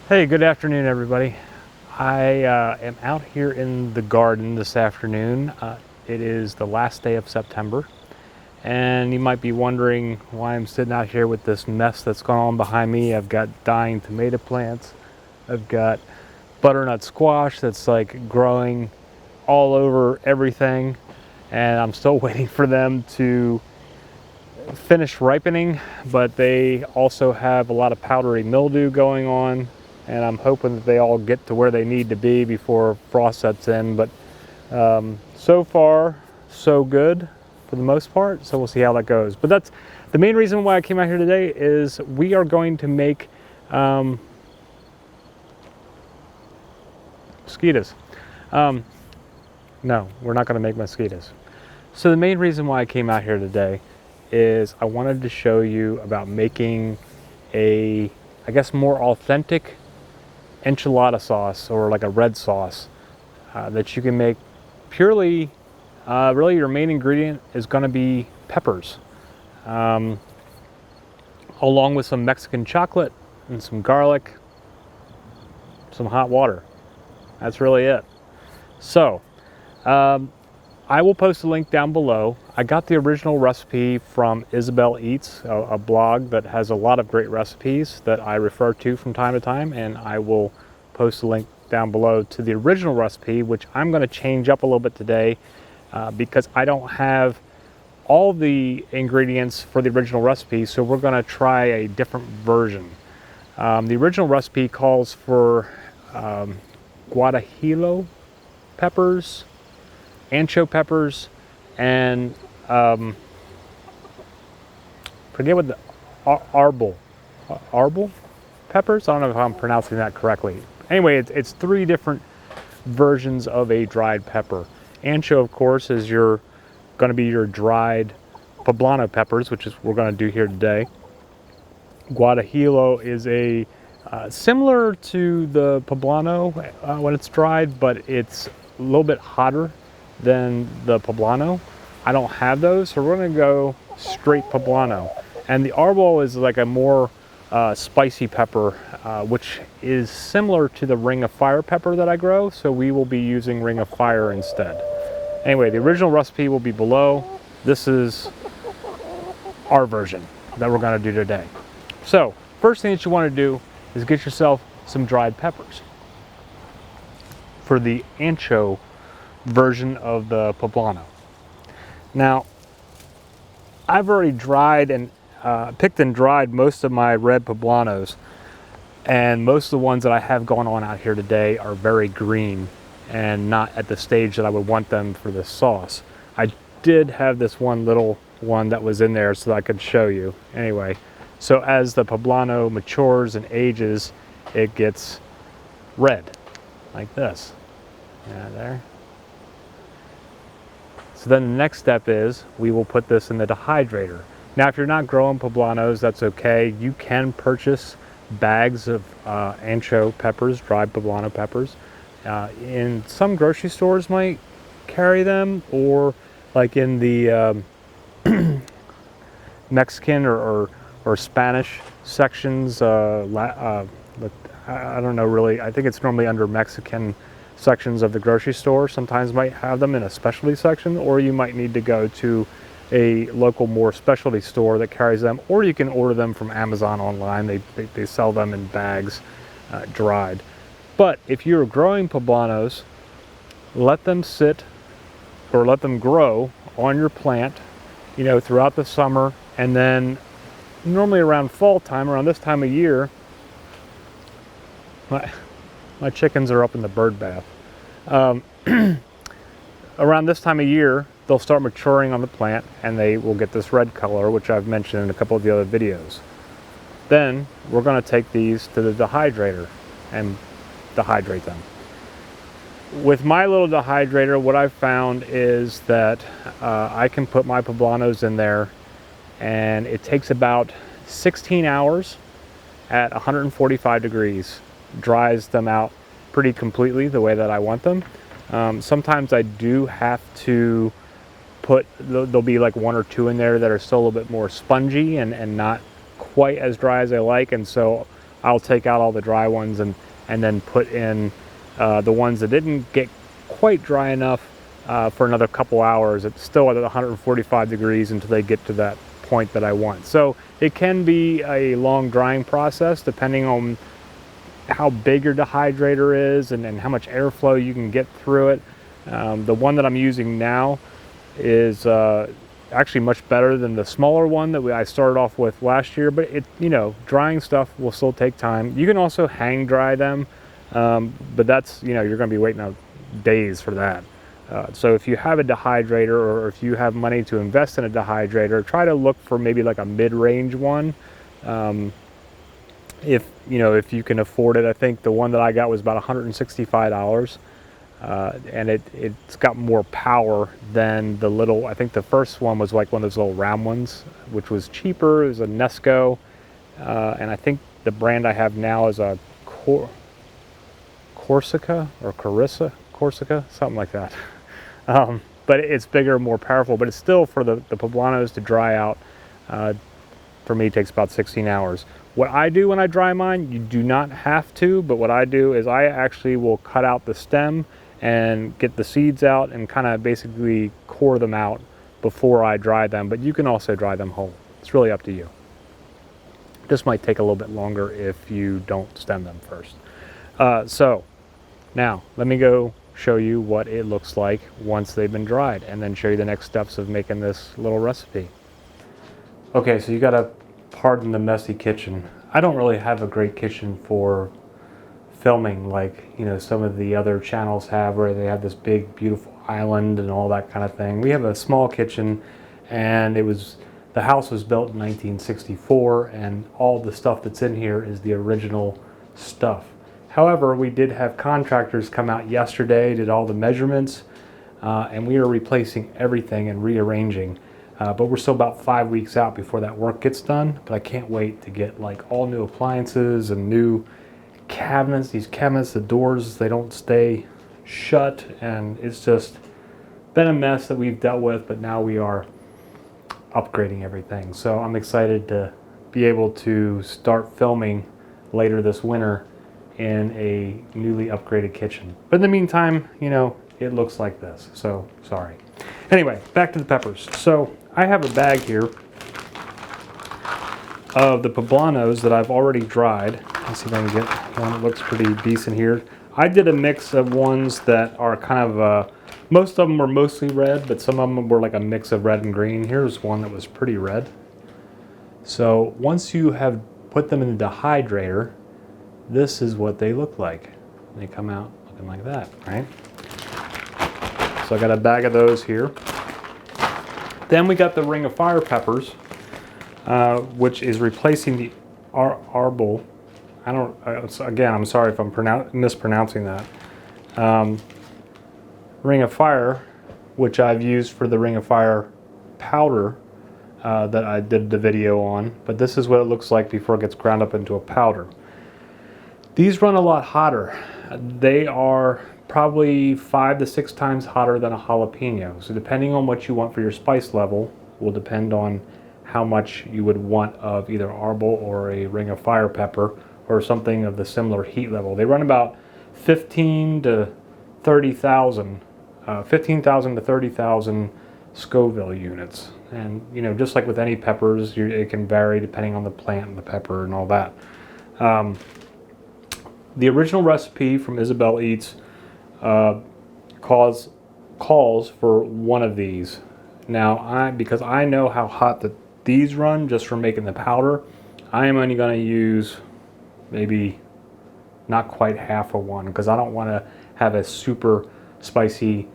Hey, good afternoon, everybody. I am out here in the garden this afternoon. It is the last day of September, and you might be wondering why I'm sitting out here with this mess that's going on behind me. I've got dying tomato plants. I've got butternut squash that's like growing all over everything, and I'm still waiting for them to finish ripening, but they also have a lot of powdery mildew going on, and I'm hoping that they all get to where they need to be before frost sets in. But so far so good for the most part, so we'll see how that goes. But that's the main reason why I came out here today. Is we are going to make mosquitoes. No, we're not going to make mosquitoes. So the main reason why I came out here today is I wanted to show you about making a, I guess, more authentic enchilada sauce, or like a red sauce that you can make purely, really your main ingredient is going to be peppers, along with some Mexican chocolate and some garlic, some hot water. That's really it. So I will post a link down below. I got the original recipe from Isabel Eats, a blog that has a lot of great recipes that I refer to from time to time, and I will post a link down below to the original recipe, which I'm going to change up a little bit today because I don't have all the ingredients for the original recipe, so we're going to try a different version. The original recipe calls for guajillo peppers, ancho peppers, and forget what the arbol peppers. I don't know if I'm pronouncing that correctly. Anyway, it's three different versions of a dried pepper. Ancho, of course, is going to be your dried poblano peppers, which is what we're going to do here today. Guajillo is a similar to the poblano when it's dried, but it's a little bit hotter than the poblano. I don't have those, so we're going to go straight poblano. And the arbol is like a more spicy pepper, which is similar to the ring of fire pepper that I grow, so we will be using ring of fire instead. Anyway, the original recipe will be below. This is our version that we're going to do today. So first thing that you want to do is get yourself some dried peppers for the ancho version of the poblano. Now, I've already dried and picked and dried most of my red poblanos, and most of the ones that I have going on out here today are very green and not at the stage that I would want them for this sauce. I did have this one little one that was in there so that I could show you. Anyway, so as the poblano matures and ages, it gets red like this. Yeah, there. So then the next step is we will put this in the dehydrator. Now, if you're not growing poblanos, that's okay. You can purchase bags of ancho peppers, dried poblano peppers. In some grocery stores might carry them, or like in the Mexican or Spanish sections. I don't know really. I think it's normally under Mexican sections of the grocery store. Sometimes might have them in a specialty section, or you might need to go to a local more specialty store that carries them, or you can order them from Amazon online. They sell them in bags, dried. But if you're growing poblanos, let them sit or let them grow on your plant, throughout the summer, and then normally around fall time, around this time of year, my chickens are up in the bird bath. Around this time of year, they'll start maturing on the plant, and they will get this red color, which I've mentioned in a couple of the other videos. Then we're going to take these to the dehydrator and dehydrate them. With my little dehydrator, what I've found is that I can put my poblanos in there, and it takes about 16 hours at 145 degrees. Dries them out pretty completely the way that I want them. Sometimes I do have to there'll be like one or two in there that are still a little bit more spongy and not quite as dry as I like, and so I'll take out all the dry ones and then put in the ones that didn't get quite dry enough for another couple hours. It's still at 145 degrees until they get to that point that I want. So it can be a long drying process depending on how big your dehydrator is and how much airflow you can get through it. The one that I'm using now is actually much better than the smaller one that I started off with last year, but it, you know, drying stuff will still take time. You can also hang dry them, but that's, you know, you're going to be waiting out days for that. So if you have a dehydrator, or if you have money to invest in a dehydrator, try to look for maybe like a mid-range one. If you can afford it. I think the one that I got was about $165. And it's got more power than the little, I think the first one was like one of those little round ones, which was cheaper. It was a Nesco, and I think the brand I have now is a Corsica, something like that. But it's bigger, more powerful, but it's still, for the poblanos to dry out, for me, it takes about 16 hours. What I do when I dry mine, you do not have to, but what I do is I actually will cut out the stem and get the seeds out and kind of basically core them out before I dry them, but you can also dry them whole. It's really up to you. This might take a little bit longer if you don't stem them first. So now let me go show you what it looks like once they've been dried, and then show you the next steps of making this little recipe. Okay, so you gotta pardon the messy kitchen. I don't really have a great kitchen for filming like, you know, some of the other channels have, where they have this big beautiful island and all that kind of thing. We have a small kitchen, and the house was built in 1964, and all the stuff that's in here is the original stuff. However, we did have contractors come out yesterday, did all the measurements, and we are replacing everything and rearranging. But we're still about 5 weeks out before that work gets done. But I can't wait to get like all new appliances and new cabinets. These cabinets, the doors, they don't stay shut, and it's just been a mess that we've dealt with, but now we are upgrading everything. So I'm excited to be able to start filming later this winter in a newly upgraded kitchen. But in the meantime, you know, it looks like this, so sorry. Anyway, back to the peppers. So I have a bag here of the poblanos that I've already dried. Let's see if I can get one that looks pretty decent here. I did a mix of ones that are kind of, most of them were mostly red, but some of them were like a mix of red and green. Here's one that was pretty red. So once you have put them in the dehydrator, this is what they look like. They come out looking like that, right? So I got a bag of those here. Then we got the Ring of Fire peppers, which is replacing the arbol. Again, I'm sorry if I'm mispronouncing that. Ring of Fire, which I've used for the Ring of Fire powder that I did the video on, but this is what it looks like before it gets ground up into a powder. These run a lot hotter. They are probably 5 to 6 times hotter than a jalapeno. So depending on what you want for your spice level will depend on how much you would want of either arbol or a Ring of Fire pepper, or something of the similar heat level. They run about 15,000 to 30,000 Scoville units. And you know, just like with any peppers, it can vary depending on the plant and the pepper and all that. The original recipe from Isabel Eats calls for one of these. Now, because I know how hot these run just from making the powder, I am only going to use maybe not quite half of one, because I don't want to have a super spicy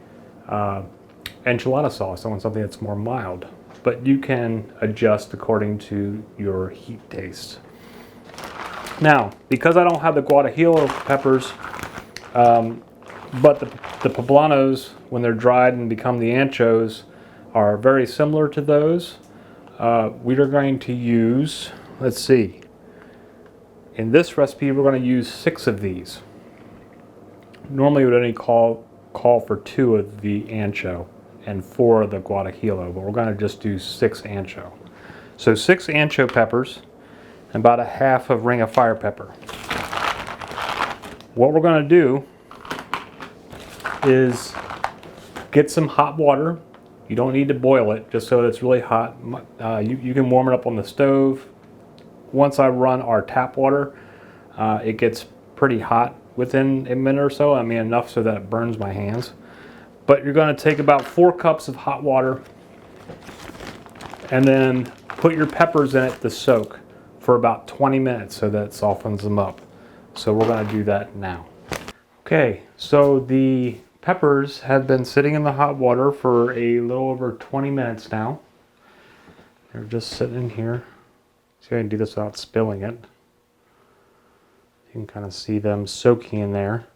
enchilada sauce. I want something that's more mild. But you can adjust according to your heat taste. Now, because I don't have the guajillo peppers, but the poblanos, when they're dried and become the anchos, are very similar to those, we are going to use, let's see, in this recipe we're going to use 6 of these. Normally we would only call for 2 of the ancho and 4 of the guajillo, but we're going to just do 6 ancho. So 6 ancho peppers. and about a half of ring of fire pepper. What we're going to do is get some hot water. You don't need to boil it, just so that it's really hot. You can warm it up on the stove. Once I run our tap water, it gets pretty hot within a minute or so. I mean, enough so that it burns my hands. But you're going to take about 4 cups of hot water and then put your peppers in it to soak for about 20 minutes so that it softens them up. So we're going to do that now. Okay, so the peppers have been sitting in the hot water for a little over 20 minutes now. They're just sitting in here. See, I can do this without spilling it. You can kind of see them soaking in there.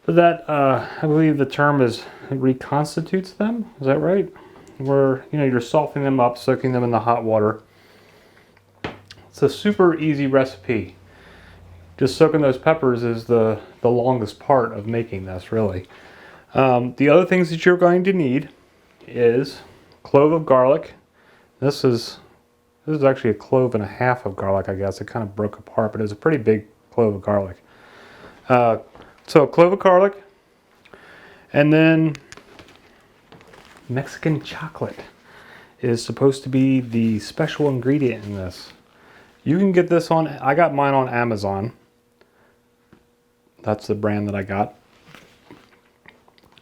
But that, I believe the term is, it reconstitutes them. Is that right? Where, you know, you're softening them up, soaking them in the hot water. It's a super easy recipe. Just soaking those peppers is the longest part of making this, really. The other things that you're going to need is a clove of garlic. This is actually a clove and a half of garlic, I guess. It kind of broke apart, but it was a pretty big clove of garlic. So a clove of garlic, and then Mexican chocolate is supposed to be the special ingredient in this. You can get this on, I got mine on Amazon. That's the brand that I got.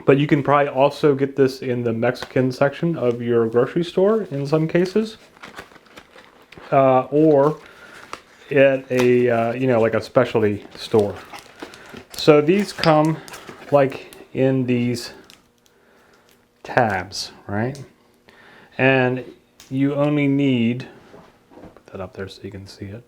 But you can probably also get this in the Mexican section of your grocery store in some cases. Or at a, you know, like a specialty store. So these come like in these tabs, right? And you only need, put that up there so you can see it.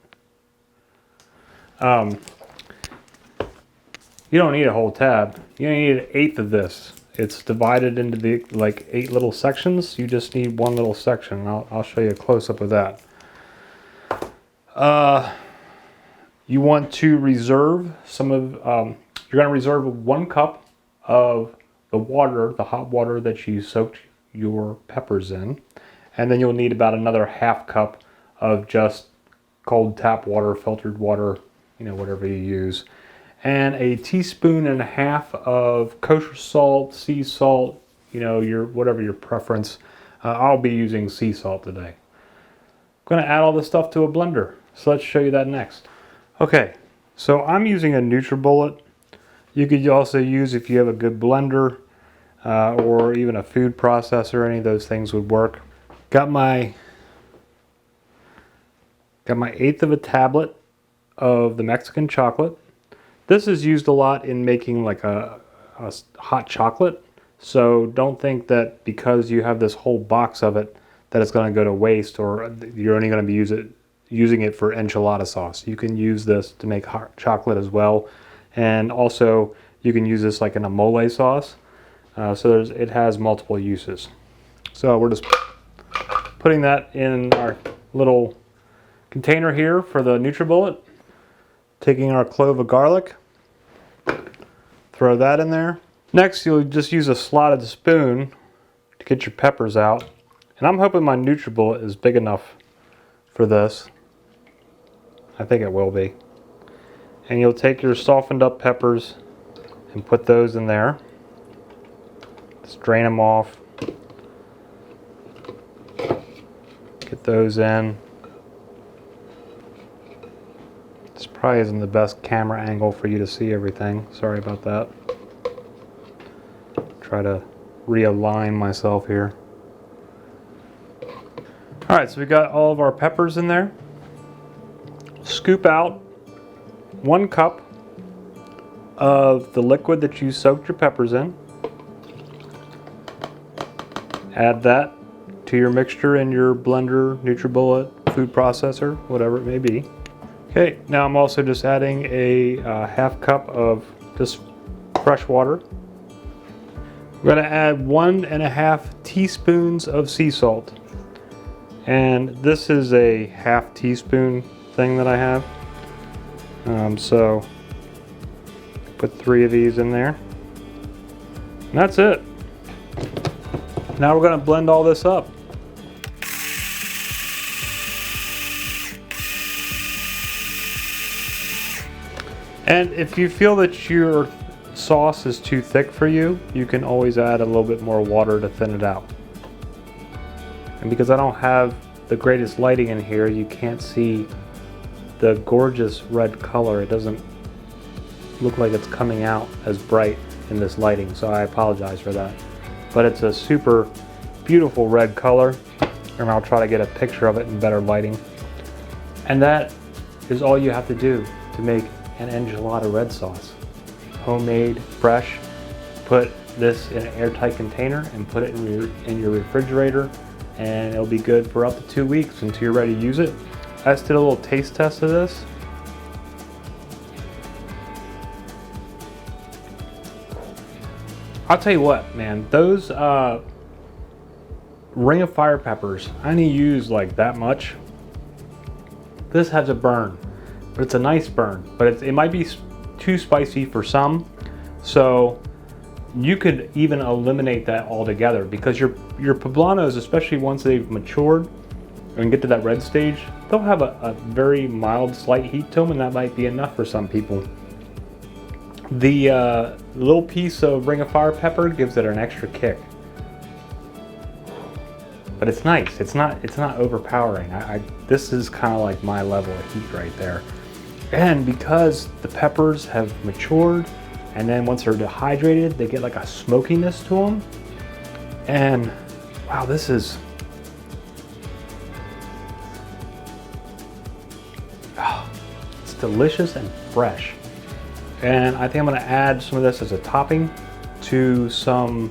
You don't need a whole tab. You only need 1/8 of this. It's divided into the like 8 little sections. You just need one little section. I'll show you a close-up of that. You want to reserve some of, you're going to reserve 1 cup of the water, the hot water that you soaked your peppers in. And then you'll need about another 1/2 cup of just cold tap water, filtered water, you know, whatever you use. And a 1.5 teaspoons of kosher salt, sea salt, you know, whatever your preference. I'll be using sea salt today. I'm going to add all this stuff to a blender. So let's show you that next. Okay, so I'm using a NutriBullet. You could also use, if you have a good blender or even a food processor, any of those things would work. Got my 1/8 of a tablet of the Mexican chocolate. This is used a lot in making like a hot chocolate. So don't think that because you have this whole box of it that it's going to go to waste, or you're only going to be using it for enchilada sauce. You can use this to make hot chocolate as well. And also you can use this like in a mole sauce. So it has multiple uses. So we're just putting that in our little container here for the NutriBullet. Taking our clove of garlic, throw that in there. Next, you'll just use a slotted spoon to get your peppers out. And I'm hoping my NutriBullet is big enough for this. I think it will be. And you'll take your softened up peppers and put those in there. Just drain them off. Get those in. This probably isn't the best camera angle for you to see everything. Sorry about that. Try to realign myself here. Alright, so we got all of our peppers in there. Scoop out 1 cup of the liquid that you soaked your peppers in. Add that to your mixture in your blender, NutriBullet, food processor, whatever it may be. Okay, now I'm also just adding a 1/2 cup of just fresh water. We're going to add 1.5 teaspoons of sea salt. And this is a 1/2 teaspoon thing that I have. So put 3 of these in there. And that's it. Now we're going to blend all this up. And if you feel that your sauce is too thick for you, you can always add a little bit more water to thin it out. And because I don't have the greatest lighting in here, you can't see the gorgeous red color. It doesn't look like it's coming out as bright in this lighting, so I apologize for that. But it's a super beautiful red color, and I'll try to get a picture of it in better lighting. And that is all you have to do to make an enchilada red sauce. Homemade, fresh. Put this in an airtight container and put it in your refrigerator, and it'll be good for up to 2 weeks until you're ready to use it. I just did a little taste test of this. I'll tell you what, man, those Ring of Fire peppers, I only use like that much. This has a burn, but it's a nice burn, but it might be too spicy for some. So you could even eliminate that altogether, because your poblanos, especially once they've matured and get to that red stage, they'll have a very mild, slight heat to them, and that might be enough for some people. The little piece of Ring of Fire pepper gives it an extra kick. But it's nice. It's not overpowering. This is kind of like my level of heat right there. And because the peppers have matured, and then once they're dehydrated, they get like a smokiness to them. And wow, this is, it's delicious and fresh. And I think I'm gonna add some of this as a topping to some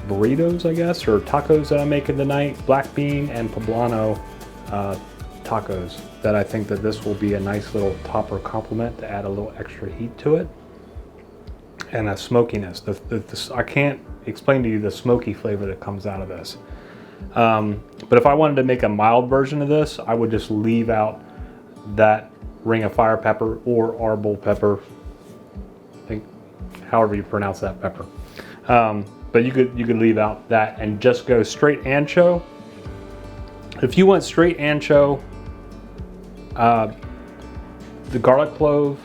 burritos, I guess, or tacos that I'm making tonight. Black bean and poblano tacos. That I think that this will be a nice little topper complement to add a little extra heat to it. And a smokiness. I can't explain to you the smoky flavor that comes out of this. But if I wanted to make a mild version of this, I would just leave out that Ring of Fire pepper or arbol pepper. I think, however you pronounce that pepper. But you could leave out that and just go straight ancho. If you want straight ancho, the garlic clove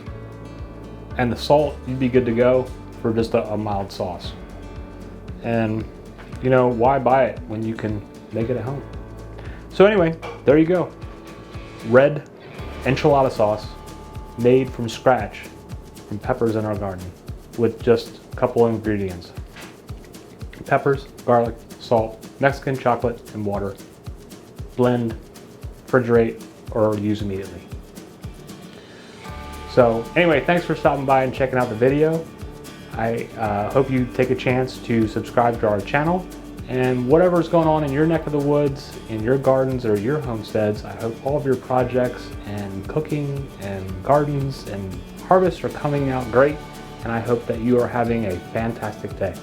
and the salt, you'd be good to go for just a mild sauce. And you know, why buy it when you can make it at home? So anyway, there you go. Red enchilada sauce made from scratch from peppers in our garden with just a couple of ingredients: peppers, garlic, salt, Mexican chocolate, and water. Blend, refrigerate, or use immediately. So anyway, thanks for stopping by and checking out the video. I hope you take a chance to subscribe to our channel, and whatever's going on in your neck of the woods, in your gardens or your homesteads, I hope all of your projects and cooking and gardens and harvests are coming out great, and I hope that you are having a fantastic day.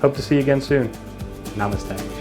Hope to see you again soon. Namaste.